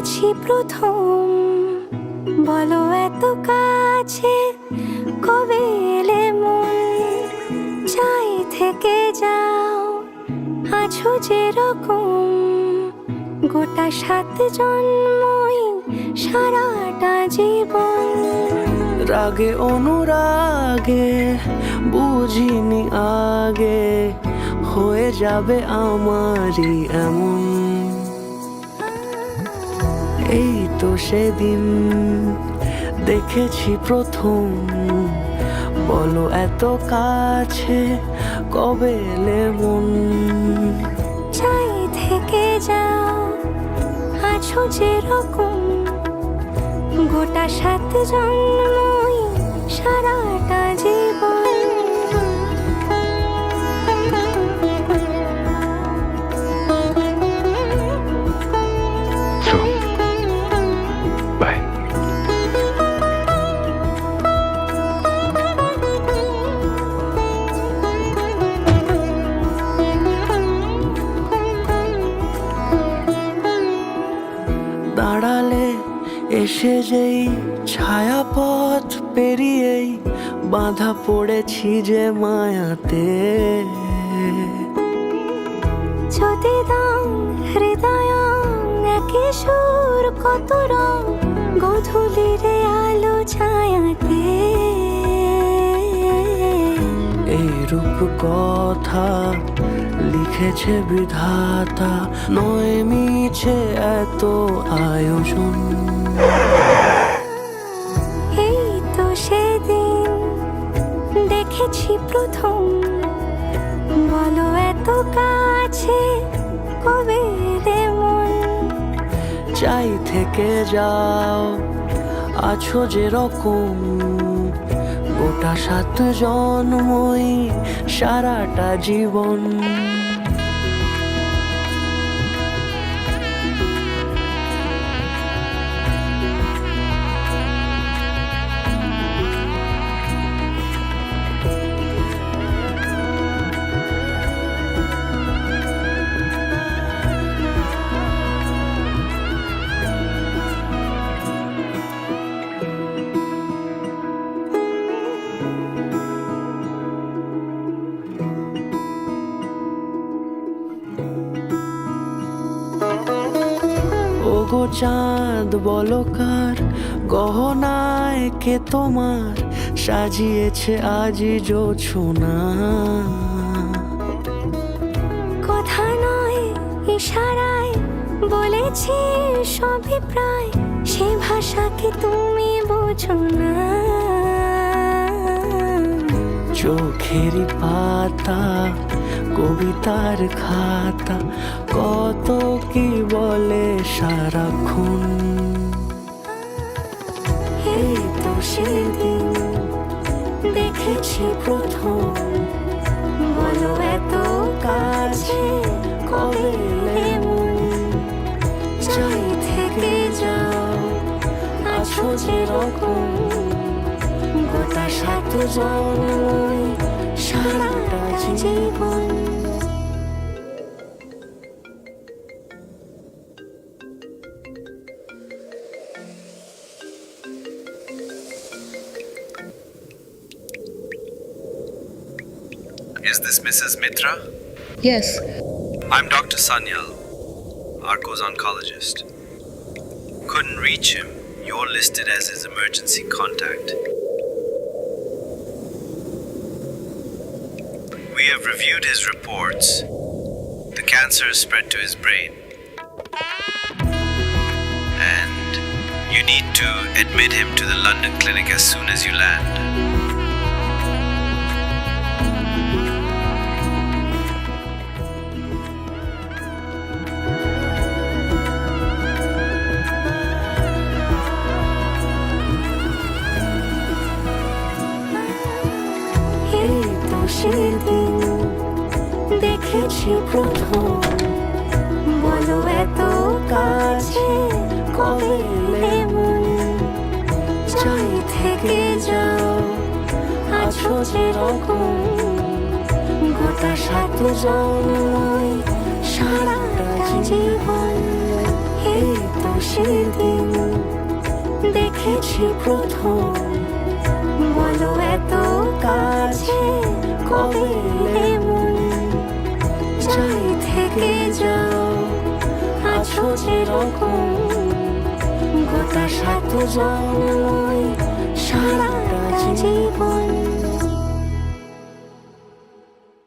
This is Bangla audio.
দেখেছি প্রথম, বলো এত কাছে কবে এলে মন, চাই থেকে যাও আছো যেরকম, গোটা 7 জন্মই সারাটা জীবন। রাগে অনুরাগে বুঝিনি আগে, হয়ে যাবে আমারই এমন। এই তো সেদিন দেখেছি প্রথম, বলো এত কাছে কবে এলে মন, চাই থেকে যাও আছো যেরকম, গোটা 7 জন্মই সারাটা জীবন। So, bye. দাঁড়ালে এসে যেই ছায়াপথ পেরিয়েই বাঁধা পড়েছি যে মায়াতে। যদি দাও হৃদয় একে সুর কত রং, গধূলিরে আলো ছায়াতে। এই রূপ কথা লিখেছে বিধাতা, নয় মিছে এত আয়োজন। এই তো সেদিন দেখেছি প্রথম, বলো এত কাছে কবে এলে মন, চাই থেকে যাও আছো যেরকম, গোটা 7 জন্মই সারাটা জীবন। ওগো চাঁদ বলো কার গহনায় কে তোমার সাজিয়েছে আজি জোছনা। কথা নয় ইশারায় বলেছি সবই প্রায়, সে ভাষাকে তুমি বোঝো না। চোখেরই পাতা কবিতার খাতা, কত কি বলে সারাক্ষণ। এই তো সেদিন দেখেছি প্রথম, বলো এত কাছে কবে এলে মন, চাই থেকে যাও আছো যেরকম, গোটা 7 জন্মই সারাটা জীবন। Is this Mrs. Mitra? Yes. I'm Dr. Sanyal, Arco's oncologist. Couldn't reach him. You're listed as his emergency contact. We have reviewed his reports. The cancer has spread to his brain. And you need to admit him to the London clinic as soon as you land. এই তো সেদিন দেখেছি প্রথম, বলো এত কাছে কবে এলে মন, চাই থেকে যাও আছো যেরকম, গোটা 7 জন্মই সারাটা জীবন। এই তো সেদিন দেখেছি প্রথম, বলো এত কাছে কবে এলে মন, চাই থেকে যাও আছো যেরকম, গোটা 7 জন্মই সারাটা জীবন।